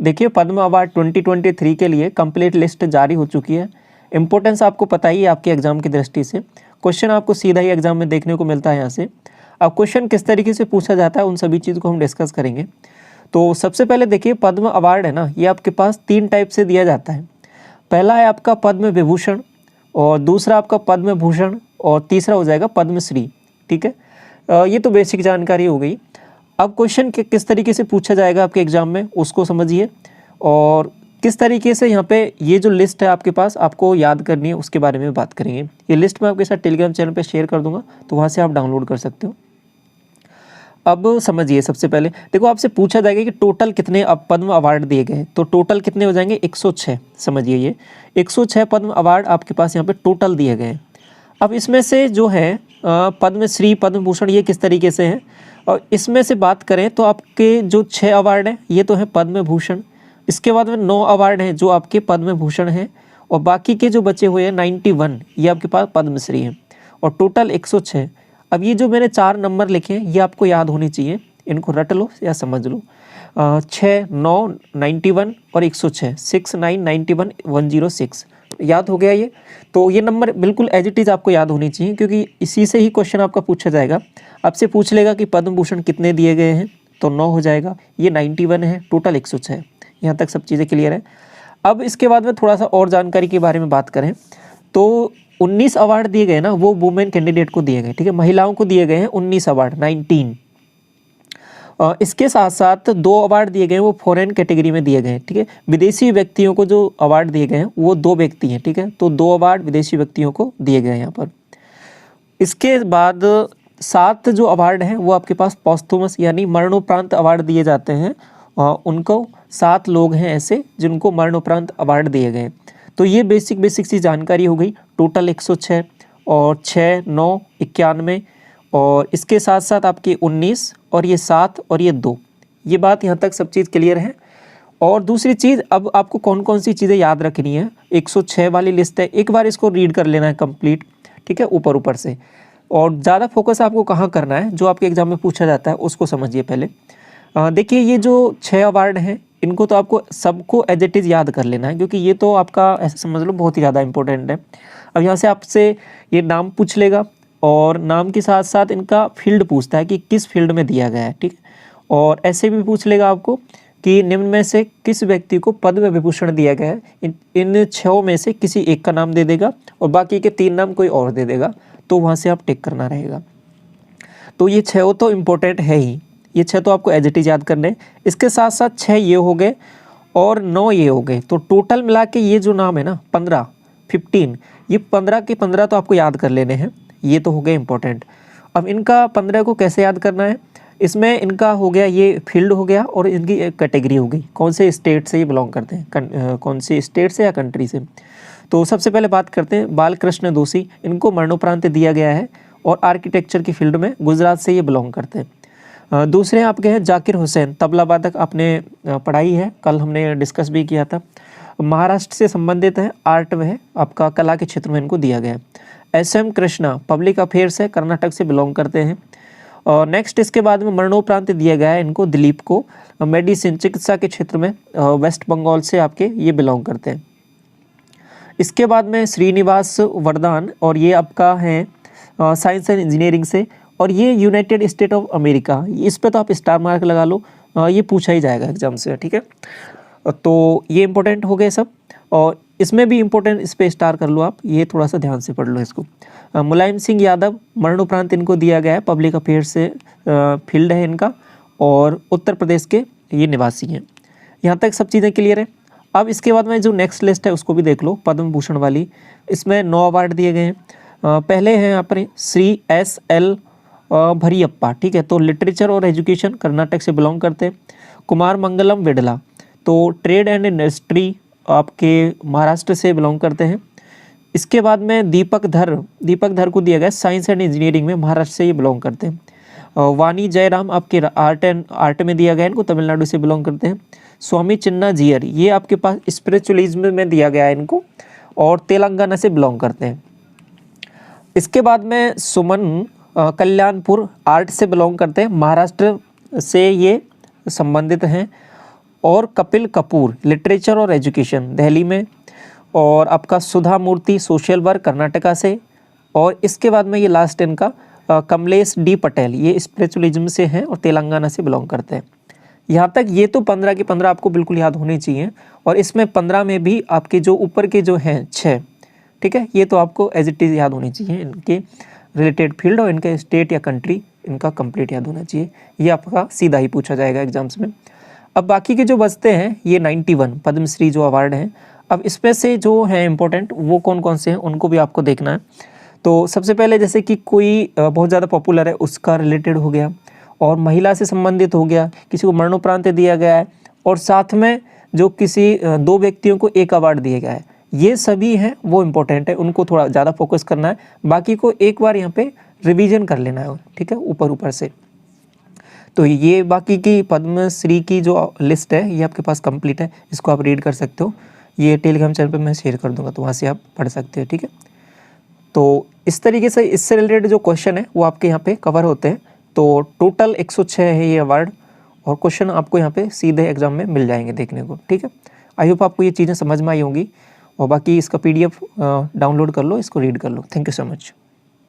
देखिए पद्म अवार्ड 2023 के लिए कंप्लीट लिस्ट जारी हो चुकी है। इंपॉर्टेंस आपको पता ही है आपके एग्जाम की दृष्टि से। क्वेश्चन आपको सीधा ही एग्जाम में देखने को मिलता है यहाँ से। अब क्वेश्चन किस तरीके से पूछा जाता है उन सभी चीज़ को हम डिस्कस करेंगे। तो सबसे पहले देखिए पद्म अवार्ड है ना, ये आपके पास 3 टाइप से दिया जाता है। पहला है आपका पद्म विभूषण, और दूसरा आपका पद्म भूषण, और तीसरा हो जाएगा पद्मश्री। ठीक है, ये तो बेसिक जानकारी हो गई। अब क्वेश्चन किस तरीके से पूछा जाएगा आपके एग्जाम में उसको समझिए, और किस तरीके से यहाँ पे ये जो लिस्ट है आपके पास आपको याद करनी है उसके बारे में बात करेंगे। ये लिस्ट मैं आपके साथ टेलीग्राम चैनल पे शेयर कर दूंगा, तो वहाँ से आप डाउनलोड कर सकते हो। अब समझिए, सबसे पहले देखो आपसे पूछा जाएगा कि टोटल कितने अब पद्म अवार्ड दिए गए, तो टोटल कितने हो जाएंगे 106। समझिए ये 106 पद्म अवार्ड आपके पास यहाँ पे टोटल दिए गए। अब इसमें से जो है पद्मश्री पद्म भूषण ये किस तरीके से हैं, और इसमें से बात करें तो आपके जो 6 अवार्ड हैं ये तो हैं पद्म भूषण। इसके बाद में 9 अवार्ड हैं जो आपके पद्म भूषण हैं, और बाकी के जो बचे हुए हैं 91 ये आपके पास पद्मश्री हैं, और टोटल 106। अब ये जो मैंने 4 नंबर लिखे हैं ये आपको याद होने चाहिए, इनको रट लो या समझ लो। 6, 9, 91 और 106, 6, 9, 91, 106 याद हो गया ये। तो ये नंबर बिल्कुल एज इट इज़ आपको याद होनी चाहिए, क्योंकि इसी से ही क्वेश्चन आपका पूछा जाएगा। आपसे पूछ लेगा कि पद्म भूषण कितने दिए गए हैं, तो 9 हो जाएगा, ये 91 है, टोटल 106। यहाँ तक सब चीज़ें क्लियर है। अब इसके बाद में थोड़ा सा और जानकारी के बारे में बात करें तो 19 अवार्ड दिए गए ना, वो वुमेन कैंडिडेट को दिए गए। ठीक है, महिलाओं को दिए गए हैं 19 अवार्ड, 19। इसके साथ साथ 2 अवार्ड दिए गए हैं वो फॉरेन कैटेगरी में दिए गए हैं। ठीक है, विदेशी व्यक्तियों को जो अवार्ड दिए गए हैं वो 2 व्यक्ति हैं। ठीक है, तो 2 अवार्ड विदेशी व्यक्तियों को दिए गए हैं यहाँ पर। इसके बाद 7 जो अवार्ड हैं वो आपके पास पॉस्थुमस यानी मरणोपरांत अवार्ड दिए जाते हैं। उनको 7 लोग हैं ऐसे जिनको मरणोपरांत अवार्ड दिए गए। तो ये बेसिक सी जानकारी हो गई। टोटल 106 और 6, 9, 91, और इसके साथ साथ आपके 19 और ये 7 और ये 2। ये बात यहाँ तक सब चीज़ क्लियर है। और दूसरी चीज़, अब आपको कौन कौन सी चीज़ें याद रखनी है। 106 वाली लिस्ट है, एक बार इसको रीड कर लेना है कंप्लीट। ठीक है, ऊपर से। और ज़्यादा फोकस आपको कहाँ करना है, जो आपके एग्जाम में पूछा जाता है उसको समझिए पहले। देखिए ये जो 6 अवार्ड हैं इनको तो आपको सबको एज इट इज़ याद कर लेना है, क्योंकि ये तो आपका ऐसा समझ लो बहुत ही ज़्यादा इंपॉर्टेंट है। अब यहाँ से आपसे ये नाम पूछ लेगा, और नाम के साथ साथ इनका फील्ड पूछता है कि किस फील्ड में दिया गया है। ठीक, और ऐसे भी पूछ लेगा आपको कि निम्न में से किस व्यक्ति को पद्म विभूषण दिया गया है। इन 6 में से किसी एक का नाम दे देगा, और बाकी के 3 नाम कोई और दे देगा, तो वहाँ से आप टिक करना रहेगा। तो ये 6 तो इम्पोर्टेंट है ही, ये 6 तो आपको एज इट इज़ याद करने हैं। इसके साथ साथ 6 ये हो गए और 9 ये हो गए, तो टोटल मिला के ये जो नाम है ना 15, ये 15 के 15 तो आपको याद कर लेने हैं। ये तो हो गए इंपॉर्टेंट। अब इनका 15 को कैसे याद करना है, इसमें इनका हो गया ये फील्ड हो गया, और इनकी एक कैटेगरी हो गई, कौन से स्टेट से ये बिलोंग करते हैं, कौन से स्टेट से या कंट्री से। तो सबसे पहले बात करते हैं बालकृष्ण दोषी, इनको मरणोपरांत दिया गया है, और आर्किटेक्चर की फील्ड में गुजरात से ये बिलोंग करते हैं। दूसरे आपके हैं जाकिर हुसैन, तबला वादक, आपने पढ़ाई है, कल हमने डिस्कस भी किया था। महाराष्ट्र से संबंधित है, आर्ट में है, आपका कला के क्षेत्र में इनको दिया गया है। SM कृष्णा पब्लिक अफेयर्स है, कर्नाटक से बिलोंग करते हैं। और नेक्स्ट इसके बाद में मरणोपरांत दिया गया है इनको दिलीप को, मेडिसिन चिकित्सा के क्षेत्र में, वेस्ट बंगाल से आपके ये बिलोंग करते हैं। इसके बाद में श्रीनिवास वरदान, और ये आपका है साइंस एंड इंजीनियरिंग से, और ये यूनाइटेड स्टेट ऑफ अमेरिका। इस पे तो आप स्टार मार्क लगा लो, ये पूछा ही जाएगा एग्जाम से। ठीक है, तो ये इंपॉर्टेंट हो गए सब, और इसमें भी इम्पोर्टेंट, इस पे स्टार कर लो आप, ये थोड़ा सा ध्यान से पढ़ लो इसको। मुलायम सिंह यादव, मरणोपरांत इनको दिया गया है, पब्लिक अफेयर्स से फील्ड है इनका, और उत्तर प्रदेश के ये निवासी हैं। यहाँ तक सब चीज़ें क्लियर है। अब इसके बाद में जो नेक्स्ट लिस्ट है उसको भी देख लो, पद्म भूषण वाली। इसमें 9 अवार्ड दिए गए हैं। पहले हैं यहाँ पर श्री SL भरियप्पा। ठीक है, तो लिटरेचर और एजुकेशन, कर्नाटक से बिलोंग करते हैं। कुमार मंगलम विडला, तो ट्रेड एंड इंडस्ट्री, आपके महाराष्ट्र से बिलोंग करते हैं। इसके बाद में दीपक धर को दिया गया साइंस एंड इंजीनियरिंग में, महाराष्ट्र से ये बिलोंग करते हैं। वानी जयराम आपके आर्ट में दिया गया है, इनको तमिलनाडु से बिलोंग करते हैं। स्वामी चिन्ना जियर, ये आपके पास स्पिरिचुअलिज्म में दिया गया है इनको, और तेलंगाना से बिलोंग करते हैं। इसके बाद में सुमन कल्याणपुर आर्ट से बिलोंग करते हैं, महाराष्ट्र से ये संबंधित हैं। और कपिल कपूर लिटरेचर और एजुकेशन दिल्ली में, और आपका सुधा मूर्ति सोशल वर्क कर्नाटका से, और इसके बाद में ये लास्ट इनका कमलेश डी पटेल, ये स्पिरिचुअलिज्म से हैं और तेलंगाना से बिलोंग करते हैं। यहाँ तक ये तो 15 के 15 आपको बिल्कुल याद होने चाहिए, और इसमें 15 में भी आपके जो ऊपर के जो हैं 6, ठीक है, ये तो आपको एज इट इज़ याद होनी चाहिए, इनके रिलेटेड फील्ड और इनके स्टेट या कंट्री इनका कंप्लीट याद होना चाहिए। ये आपका सीधा ही पूछा जाएगा एग्जाम्स में। अब बाकी के जो बचते हैं ये 91 पद्मश्री जो अवार्ड हैं, अब इसमें से जो हैं इंपॉर्टेंट वो कौन कौन से हैं उनको भी आपको देखना है। तो सबसे पहले जैसे कि कोई बहुत ज़्यादा पॉपुलर है उसका रिलेटेड हो गया, और महिला से संबंधित हो गया, किसी को मरणोपरांत दिया गया है, और साथ में जो किसी 2 व्यक्तियों को एक अवार्ड दिया गया है, ये सभी हैं वो इम्पोर्टेंट है, उनको थोड़ा ज़्यादा फोकस करना है। बाकी को एक बार यहाँ पे रिवीजन कर लेना है, ठीक है, ऊपर से। तो ये बाकी की पद्मश्री की जो लिस्ट है ये आपके पास कंप्लीट है, इसको आप रीड कर सकते हो। ये टेलीग्राम चैनल पे मैं शेयर कर दूंगा, तो वहाँ से आप पढ़ सकते हो, ठीक है। तो इस तरीके से इससे रिलेटेड जो क्वेश्चन है वो आपके यहाँ पे कवर होते हैं। तो टोटल 106 है ये अवार्ड, और क्वेश्चन आपको यहाँ पे सीधे एग्जाम में मिल जाएंगे देखने को, ठीक है। आई होप आपको ये चीज़ें समझ में आई होंगी, और बाकी इसका PDF डाउनलोड कर लो, इसको रीड कर लो। Thank you so much.